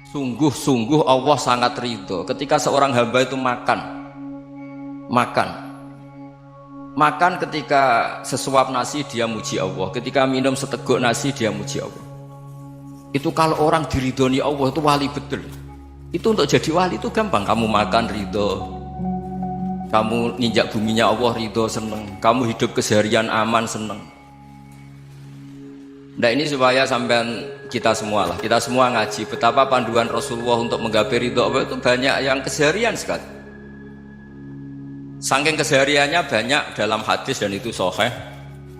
Sungguh-sungguh Allah sangat ridho ketika seorang hamba itu makan ketika sesuap nasi dia muji Allah, ketika minum seteguk nasi dia muji Allah. Itu kalau orang diridhoni Allah itu wali betul. Itu untuk jadi wali itu gampang. Kamu makan ridho, kamu nginjak buminya Allah ridho seneng, kamu hidup keseharian aman seneng. Nah ini supaya sampean kita semua ngaji betapa panduan Rasulullah untuk menggapai ridho Allah itu banyak yang keseharian sekali. Saking kesehariannya banyak dalam hadis dan itu sahih.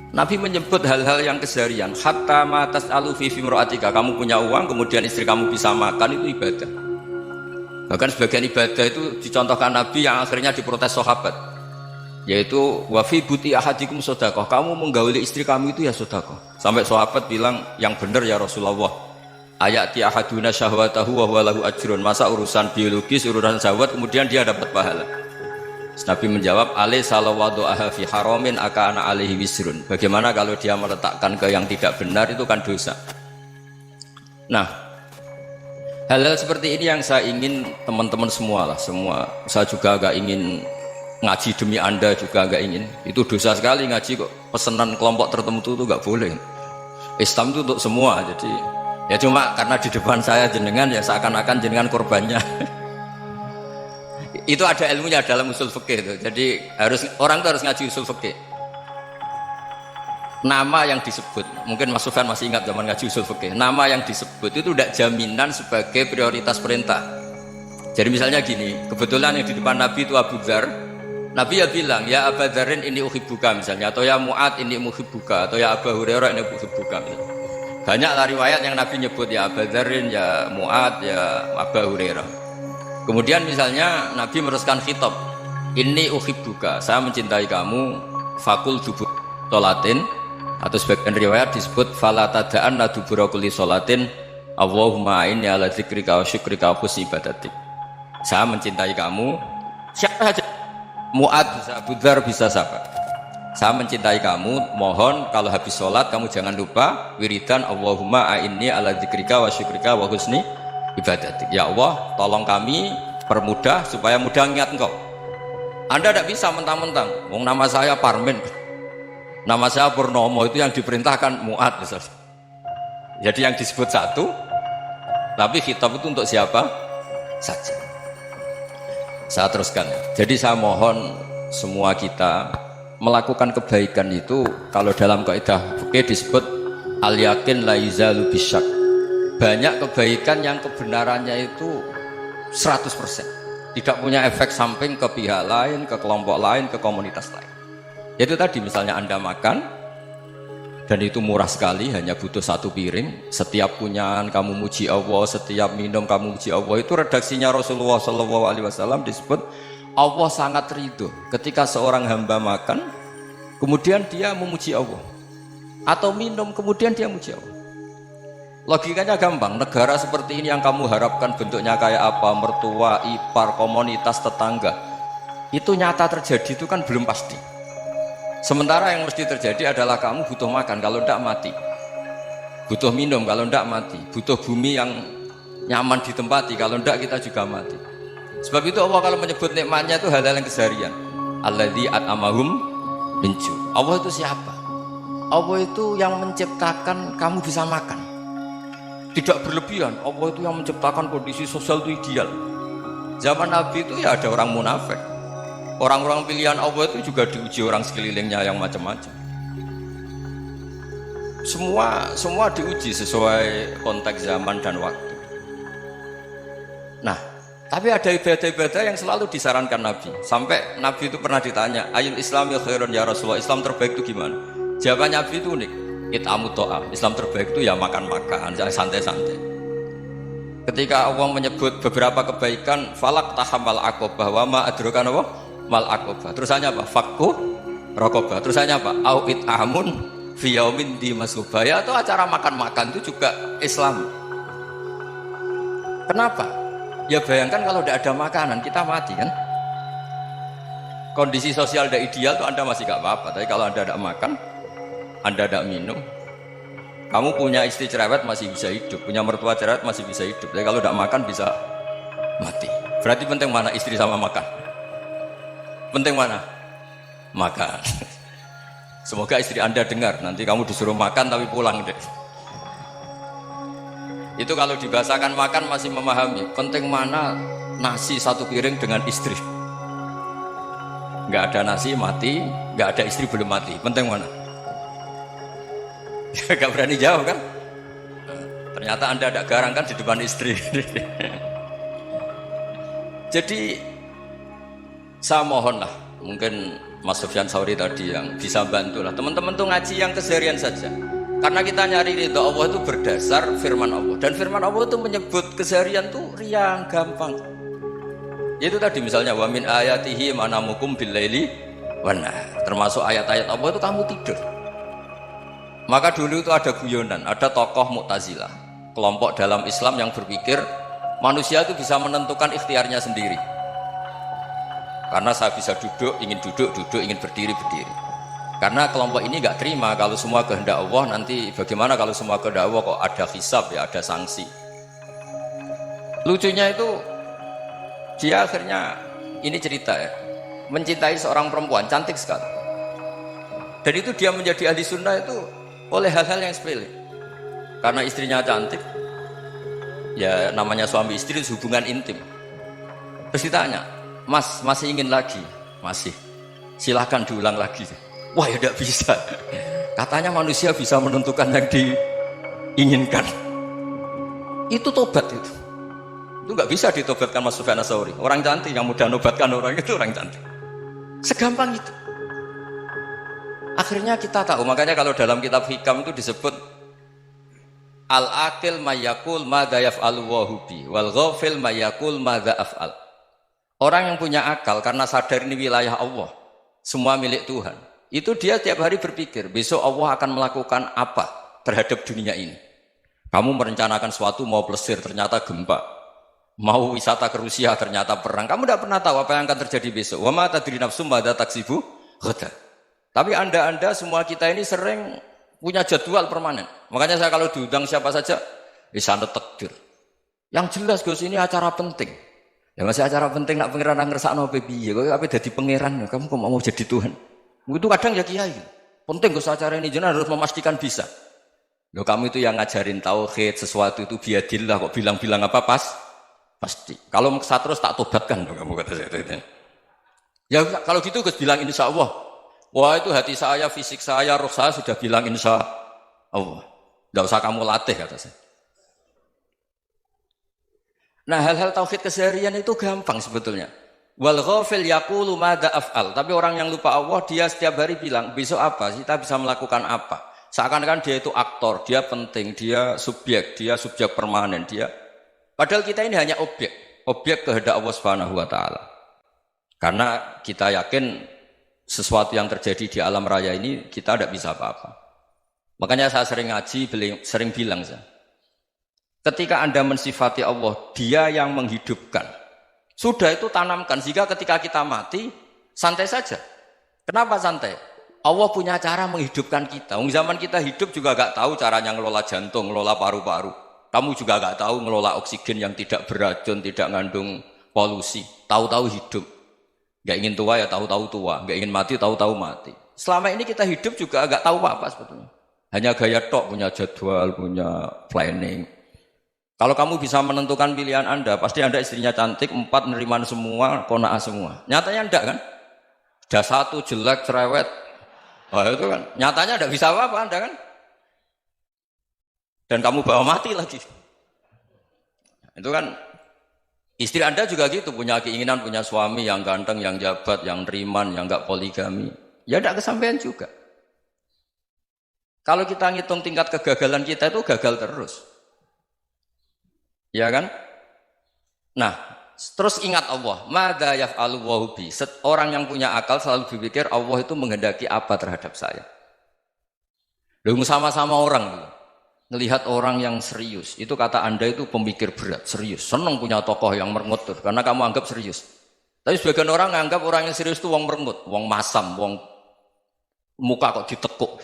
Nabi menyebut hal-hal yang keseharian. Hatta ma tas'alu fi imra'atika, kamu punya uang kemudian istri kamu bisa makan, itu ibadah. Bahkan sebagian ibadah itu dicontohkan Nabi yang akhirnya diprotes sahabat, yaitu wa fi buti ahadikum sedekah, kamu menggauli istri kamu itu ya sedekah. Sampai sahabat bilang, yang benar ya Rasulullah, ayati ahaduna syahwatahu wa huwa lahu ajrun, masa urusan biologis, urusan syahwat kemudian dia dapat pahala. Nabi menjawab, alai salawadu'aha fi haramin akana alaihi wisrun, bagaimana kalau dia meletakkan ke yang tidak benar, itu kan dosa. Nah, hal-hal seperti ini yang saya ingin teman-teman semua, saya juga agak ingin ngaji demi Anda, juga agak ingin. Itu dosa sekali ngaji kok pesanan kelompok tertentu itu gak boleh. Islam itu untuk semua, jadi ya cuma karena di depan saya jenengan ya seakan-akan jenengan korbannya. Itu ada ilmunya dalam usul fikih itu. Jadi orang itu harus ngaji usul fikih. Nama yang disebut, mungkin Mas Sufyan masih ingat zaman ngaji usul fikih. Nama yang disebut itu tidak jaminan sebagai prioritas perintah. Jadi misalnya gini, kebetulan yang di depan Nabi itu Abu Dzar. Nabi ya bilang, ya Abu Dzarin ini uhibbuka misalnya, atau ya Mu'ad ini uhibbuka, atau ya Abu Hurairah ini uhibbuka. Banyaklah riwayat yang Nabi nyebut ya Abu Dzarin, ya Mu'ad, ya Abu Hurairah. Kemudian misalnya Nabi meneruskan khitab, ini uhibbuka, saya mencintai kamu, fakul dubur sholatin, atau sebagian riwayat disebut fala tada'anna dubura kulli sholatin Allahumma inni ala dzikrika wa syukrika wa husni ibadatik. Saya mencintai kamu, siapa saja, Mu'ad bisa, Abu Dzar bisa, siapa. Saya mencintai kamu, mohon kalau habis sholat kamu jangan lupa wiridan Allahumma inni ala dzikrika wa syukrika wa husni ibadatik. Ya Allah, tolong kami permudah supaya mudah ingat Engkau. Anda tidak bisa mentang-mentang, wong nama saya Parmin, nama saya Purnomo, itu yang diperintahkan Mu'ad misalnya. Jadi yang disebut satu, tapi khitab itu untuk siapa saja. Saya teruskan. Jadi saya mohon semua kita melakukan kebaikan itu, kalau dalam kaidah fikih disebut al yakin la yuzalu bisyak. Banyak kebaikan yang kebenarannya itu 100%, tidak punya efek samping ke pihak lain, ke kelompok lain, ke komunitas lain. Itu tadi misalnya Anda makan dan itu murah sekali, hanya butuh satu piring, setiap punyaan kamu muji Allah, setiap minum kamu muji Allah. Itu redaksinya Rasulullah SAW disebut Allah sangat ridho ketika seorang hamba makan kemudian dia memuji Allah, atau minum kemudian dia muji Allah. Logikanya gampang, negara seperti ini yang kamu harapkan bentuknya kayak apa, mertua, ipar, komunitas, tetangga, itu nyata terjadi itu kan belum pasti. Sementara yang mesti terjadi adalah kamu butuh makan, kalau tidak mati, butuh minum, kalau tidak mati, butuh bumi yang nyaman ditempati, kalau tidak kita juga mati. Sebab itu Allah kalau menyebut nikmatnya itu hal-hal yang keseharian. Alladzi at'amahum min ju'. Allah itu siapa? Allah itu yang menciptakan kamu bisa makan, tidak berlebihan. Allah itu yang menciptakan kondisi sosial itu ideal. Zaman Nabi itu ya ada orang munafik, orang-orang pilihan Allah itu juga diuji orang sekelilingnya yang macam-macam. Semua diuji sesuai konteks zaman dan waktu. Nah, tapi ada ibadah-ibadah yang selalu disarankan Nabi. Sampai Nabi itu pernah ditanya, ayul islami khairun ya Rasulullah, Islam terbaik itu gimana? Jawaban Nabi itu unik, it'amu to'am, Islam terbaik itu ya makan-makan, santai-santai. Ketika Allah menyebut beberapa kebaikan, falak tahamal aqobah, wa ma adrokan apa? Mal aqobah. Terusannya apa? Fakku rokobah. Terusannya apa? Au it'amun fi yaumin di masubaya, atau acara makan-makan itu juga Islam. Kenapa? Ya bayangkan kalau tidak ada makanan kita mati kan. Kondisi sosial tidak ideal tuh Anda masih gak apa-apa, tapi kalau Anda tidak makan, Anda tidak minum, Kamu punya istri cerewet masih bisa hidup, punya mertua cerewet masih bisa hidup. Tapi kalau tidak makan bisa mati. Berarti penting mana istri sama makan? Penting mana? Makan. Semoga istri Anda dengar. Nanti kamu disuruh makan tapi pulang deh. Itu kalau dibahasakan makan masih memahami. Penting mana nasi satu piring dengan istri? Nggak ada nasi mati, nggak ada istri belum mati. Penting mana? Gak berani jawab kan? Ternyata Anda ada garang kan di depan istri. Jadi saya mohonlah, mungkin Mas Sufyan Sauri tadi yang bisa bantulah teman-teman tuh ngaji yang keseharian saja. Karena kita nyari ridha Allah itu berdasar firman Allah, dan firman Allah itu menyebut keseharian tuh riang gampang. Itu tadi misalnya wa min ayatihi manamukum billaili wan nahar. Termasuk ayat-ayat Allah itu kamu tidur. Maka dulu itu ada guyonan, ada tokoh Mu'tazilah, kelompok dalam Islam yang berpikir manusia itu bisa menentukan ikhtiarnya sendiri. Karena saya bisa duduk, ingin duduk, ingin berdiri, berdiri. Karena kelompok ini nggak terima kalau semua kehendak Allah, nanti bagaimana kalau semua kehendak Allah kok ada hisab ya, ada sanksi. Lucunya itu dia akhirnya, ini cerita ya, mencintai seorang perempuan cantik sekali. Dan itu dia menjadi ahli sunnah itu oleh hal-hal yang sepele. Karena istrinya cantik, ya namanya suami istri hubungan intim. Terus ditanya, Mas masih ingin lagi? Masih. Silahkan diulang lagi. Wah ya tidak bisa. Katanya manusia bisa menentukan yang diinginkan. Itu tobat itu. Itu nggak bisa ditobatkan Mas Sufyan Ats-Tsauri. Orang cantik yang mudah nobatkan orang itu orang cantik. Segampang itu. Akhirnya kita tahu, makanya kalau dalam kitab Hikam itu disebut al-aqil mayyakul madza yaf'alu wa hubi wal ghafil mayyakul madza af'al. Orang yang punya akal karena sadar ini wilayah Allah, semua milik Tuhan, itu dia tiap hari berpikir besok Allah akan melakukan apa terhadap dunia ini. Kamu merencanakan suatu mau plesir ternyata gempa, mau wisata ke Rusia ternyata perang. Kamu tidak pernah tahu apa yang akan terjadi besok. Wa ma tadri nafsum madza taksibu ghadan. Tapi anda semua kita ini sering punya jadwal permanen. Makanya saya kalau diundang siapa saja, bisa takdir. Yang jelas Gus ini acara penting. Ya masih acara penting nak pangeran ngersakno piye? Kok ape dadi pangeran? Kamu kok mau jadi Tuhan? Itu kadang ya kiai. Penting Gus acara ini jenengan harus memastikan bisa. Loh kamu itu yang ngajarin tauhid, sesuatu itu biadillah kok bilang-bilang apa pasti. Kalau maksa terus tak tobatkan kamu kata saya. Ya kalau gitu Gus bilang insya Allah. Wah itu hati saya, fisik saya, roh saya sudah bilang insya Allah. Tidak usah kamu latih kata saya. Nah hal-hal tauhid keseharian itu gampang sebetulnya. Wal ghafil yaqulu madza af'al. Tapi orang yang lupa Allah dia setiap hari bilang besok apa? Kita bisa melakukan apa? Seakan-akan dia itu aktor, dia penting, dia subjek permanen, dia. Padahal kita ini hanya objek kehendak Allah Subhanahu wa taala. Karena kita yakin sesuatu yang terjadi di alam raya ini kita tidak bisa apa-apa. Makanya saya sering ngaji, sering bilang saya, ketika Anda mensifati Allah, dia yang menghidupkan. Sudah itu tanamkan, sehingga ketika kita mati, santai saja. Kenapa santai? Allah punya cara menghidupkan kita. Zaman kita hidup juga gak tahu caranya ngelola jantung, ngelola paru-paru. Kamu juga gak tahu ngelola oksigen yang tidak beracun, tidak ngandung polusi. Tahu-tahu hidup. Gak ingin tua ya tahu-tahu tua, gak ingin mati tahu-tahu mati. Selama ini kita hidup juga agak tahu apa sebetulnya. Hanya gaya tok, punya jadwal, punya planning. Kalau kamu bisa menentukan pilihan Anda, pasti Anda istrinya cantik, 4 neriman semua, qanaah semua. Nyatanya enggak kan? Ada 1 jelek, cerewet. Oh itu kan, nyatanya enggak bisa apa-apa Anda kan? Dan kamu bawa mati lagi. Itu kan istri Anda juga gitu, punya keinginan punya suami yang ganteng, yang jabat, yang riman, yang enggak poligami. Ya enggak kesampaian juga. Kalau kita ngitung tingkat kegagalan kita itu gagal terus. Ya kan? Nah, terus ingat Allah, madza yaf'alu wa bi. Orang yang punya akal selalu berpikir Allah itu menghendaki apa terhadap saya. Lalu sama-sama orang ngelihat orang yang serius, itu kata Anda itu pemikir berat, serius. Senang punya tokoh yang merengut karena kamu anggap serius. Tapi sebagian orang menganggap orang yang serius itu wong merengut, wong masam, wong muka kok ditekuk.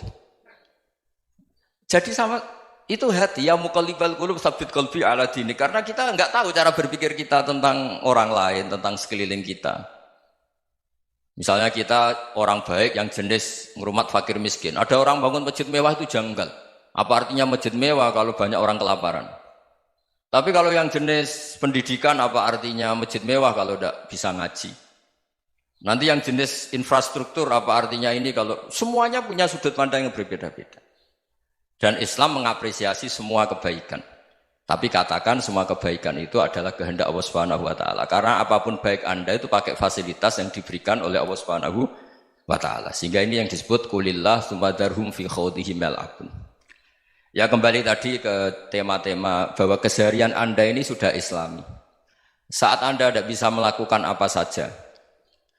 Jadi sama itu hati ya muqallibal qulub tsabbit qalbi ala dinik, karena kita enggak tahu cara berpikir kita tentang orang lain, tentang sekeliling kita. Misalnya kita orang baik yang jenis ngrumat fakir miskin. Ada orang bangun masjid mewah itu janggal. Apa artinya masjid mewah kalau banyak orang kelaparan? Tapi kalau yang jenis pendidikan apa artinya masjid mewah kalau tidak bisa ngaji? Nanti yang jenis infrastruktur apa artinya ini kalau semuanya punya sudut pandang yang berbeda-beda. Dan Islam mengapresiasi semua kebaikan. Tapi katakan semua kebaikan itu adalah kehendak Allah Subhanahu wa taala. Karena apapun baik Anda itu pakai fasilitas yang diberikan oleh Allah Subhanahu wa taala. Sehingga ini yang disebut kulillah sumadarhum fi khawdihim yal'abun. Ya kembali tadi ke tema-tema bahwa keseharian Anda ini sudah Islami. Saat Anda tidak bisa melakukan apa saja.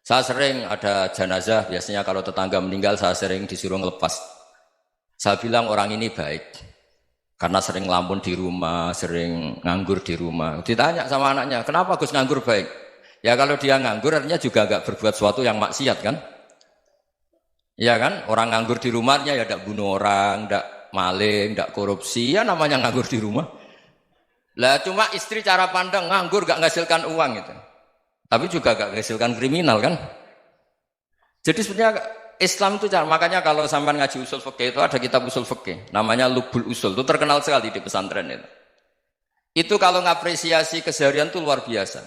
Saya sering ada jenazah, biasanya kalau tetangga meninggal saya sering disuruh ngelepas. Saya bilang orang ini baik karena sering ngelamun di rumah, sering nganggur di rumah. Ditanya sama anaknya, kenapa Gus nganggur baik? Ya kalau dia nganggur artinya juga agak berbuat sesuatu yang maksiat kan? Iya kan? Orang nganggur di rumahnya ya tidak bunuh orang, tidak maling, tidak korupsi, ya namanya nganggur di rumah. Lah cuma istri cara pandang nganggur gak menghasilkan uang itu. Tapi juga gak menghasilkan kriminal kan? Jadi sebenarnya Islam itu makanya kalau sampai ngaji usul fikih itu ada kitab usul fikih namanya Lubul Usul, itu terkenal sekali di pesantren itu. Itu kalau ngapresiasi keseharian itu luar biasa.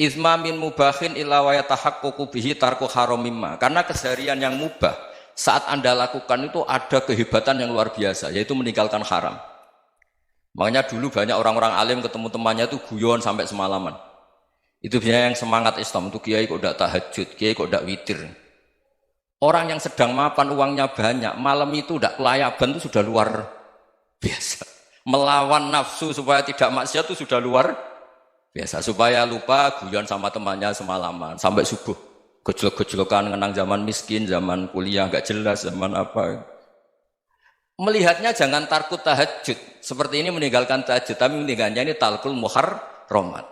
Izma min mubahin illa wa yatahaqququ bihi tarku haramimma. Karena keseharian yang mubah saat Anda lakukan itu ada kehebatan yang luar biasa, yaitu meninggalkan haram. Makanya dulu banyak orang-orang alim ketemu temannya itu guyon sampai semalaman. Itu biasanya yang semangat Islam itu kiai kok tidak tahajud, kiai kok tidak witir. Orang yang sedang mapan uangnya banyak, malam itu tidak kelayaban itu sudah luar biasa. Melawan nafsu supaya tidak maksiat itu sudah luar biasa. Supaya lupa guyon sama temannya semalaman sampai subuh. Gejolak-gejolokan mengenang zaman miskin, zaman kuliah gak jelas, zaman apa. Melihatnya jangan tarkut tahajud. Seperti ini meninggalkan tahajud, tapi meninggalnya ini talkul muharramat.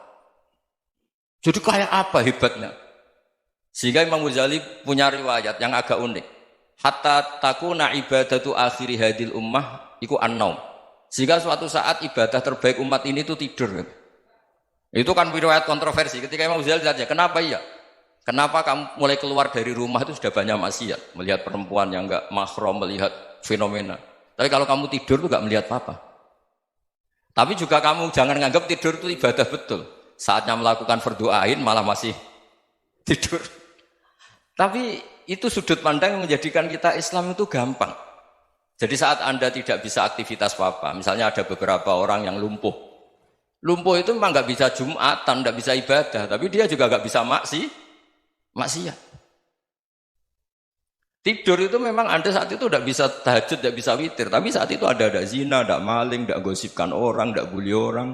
Jadi kayak apa hebatnya? Sehingga Imam Ghazali punya riwayat yang agak unik. Hatta takuna ibadatu akhiri hadil ummah iku an-naum. Sehingga suatu saat ibadah terbaik umat ini itu tidur. Itu kan riwayat kontroversi. Ketika Imam Ghazali ditanya, kenapa iya? Kenapa kamu mulai keluar dari rumah itu sudah banyak maksiat? Melihat perempuan yang enggak mahram, melihat fenomena. Tapi kalau kamu tidur itu enggak melihat apa-apa. Tapi juga kamu jangan nganggap tidur itu ibadah betul. Saatnya melakukan fardu ain malah masih tidur. Tapi itu sudut pandang yang menjadikan kita Islam itu gampang. Jadi saat Anda tidak bisa aktivitas apa-apa, misalnya ada beberapa orang yang lumpuh. Lumpuh itu memang nggak bisa Jumatan, nggak bisa ibadah, tapi dia juga nggak bisa maksiat. Tidur itu memang Anda saat itu tidak bisa tahajud, tidak bisa witir, tapi saat itu ada zina, ada maling, tidak gosipkan orang, tidak bully orang,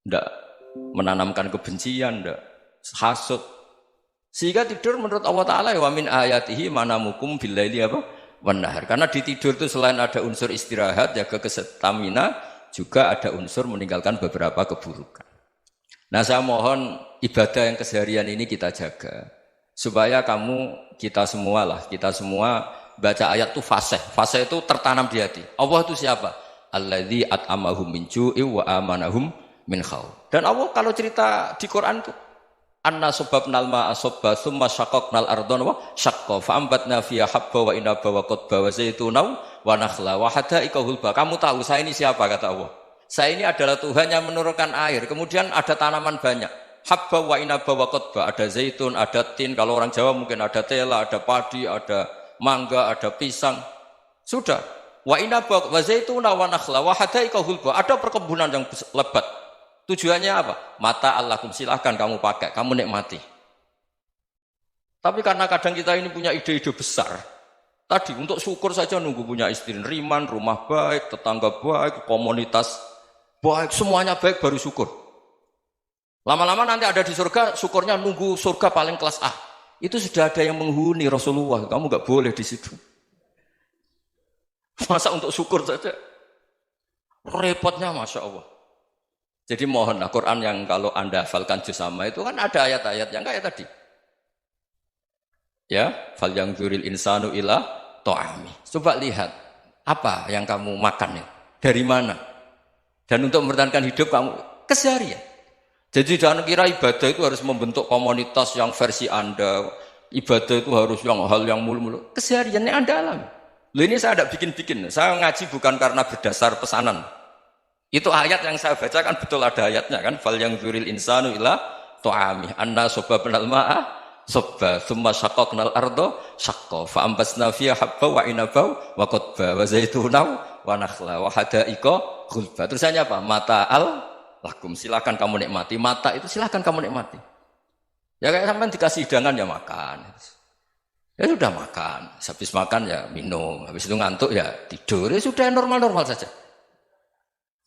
tidak menanamkan kebencian, tidak hasud. Sehingga tidur menurut Allah Ta'ala wa min ayatihi manamukum billaili apa? Wan-nahar. Karena di tidur itu selain ada unsur istirahat, jaga kestamina, juga ada unsur meninggalkan beberapa keburukan. Nah saya mohon ibadah yang keseharian ini kita jaga. Supaya kita semua baca ayat itu fasih. Fasih itu tertanam di hati. Allah itu siapa? Alladzi at'amahum min ju'i wa amanahum min khauf. Dan Allah kalau cerita di Quran itu anna sababnal ma'a sabba thumma syaqqaqnal ardha wa syaqqa fa ambatna fiha habba wa inaba wa qadba wa zaituna wa nakhla wa hadaika hulba. Kamu tahu saya ini siapa kata Allah? Saya ini adalah Tuhan yang menurunkan air. Kemudian ada tanaman banyak. Habba wa inaba wa qadba, ada zaitun, ada tin, kalau orang Jawa mungkin ada tela, ada padi, ada mangga, ada pisang. Sudah. Wa inaba wa zaituna wa nakhla wa hadaika hulba. Ada perkebunan yang lebat. Tujuannya apa? Mata Allahkum, silahkan kamu pakai, kamu nikmati. Tapi karena kadang kita ini punya ide-ide besar. Tadi untuk syukur saja nunggu punya istri riman, rumah baik, tetangga baik, komunitas baik, semuanya baik baru syukur. Lama-lama nanti ada di surga, syukurnya nunggu surga paling kelas A. Itu sudah ada yang menghuni Rasulullah, kamu nggak boleh di situ. Masa untuk syukur saja? Repotnya Masya Allah. Jadi mohonlah Quran yang kalau Anda hafalkan juz sama itu kan ada ayat-ayat yang kayak tadi. Ya, fal yang dzuril insanu ila ta'ami. Coba lihat. Apa yang kamu makan ya? Dari mana? Dan untuk mempertahankan hidup kamu keseharian. Jadi jangan kira ibadah itu harus membentuk komunitas yang versi Anda. Ibadah itu harus yang hal yang mulu-mulu. Kesehariannya Anda alami. Loh ini saya tidak bikin-bikin. Saya ngaji bukan karena berdasar pesanan. Itu ayat yang saya baca kan betul ada ayatnya kan. Fal yang dzuril insanu ila ta'ami. Anna soba penal ma'a sobba. Thumma syaqaqnal ardo syaqqa. Fa'ambasna fiha habba wa inabau wa qadba wa zaitunau wa nakhla wa hadaika ghulba. Terusannya apa? Mata'al lakum. Silakan kamu nikmati. Mata itu silakan kamu nikmati. Ya kayak sampean dikasih hidangan ya makan. Ya sudah makan. Habis makan ya minum. Habis itu ngantuk ya tidur. Ya sudah normal-normal saja.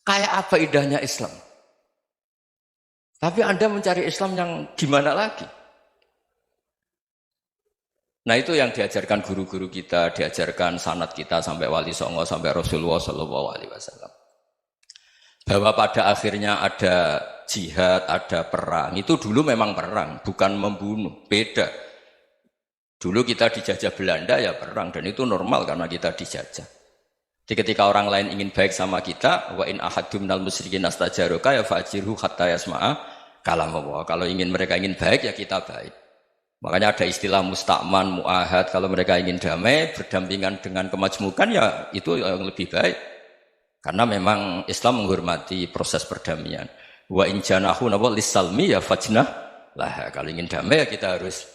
Kayak apa indahnya Islam. Tapi Anda mencari Islam yang gimana lagi? Nah itu yang diajarkan guru-guru kita, diajarkan sanad kita sampai Wali Songo, sampai Rasulullah SAW. Bahwa pada akhirnya ada jihad, ada perang. Itu dulu memang perang, bukan membunuh. Beda. Dulu kita dijajah Belanda ya perang. Dan itu normal karena kita dijajah. Jadi ketika orang lain ingin baik sama kita, wa in ahadum minal musyrikin astajaroka ya fajirhu hatta yasma'a kalam Allah. Kalau mereka ingin baik ya kita baik. Makanya ada istilah musta'man, mu'ahad. Kalau mereka ingin damai, berdampingan dengan kemajmukan ya itu yang lebih baik. Karena memang Islam menghormati proses perdamaian. Wa in janahu lis-salmi ya fajnah lah. Kalau ingin damai ya kita harus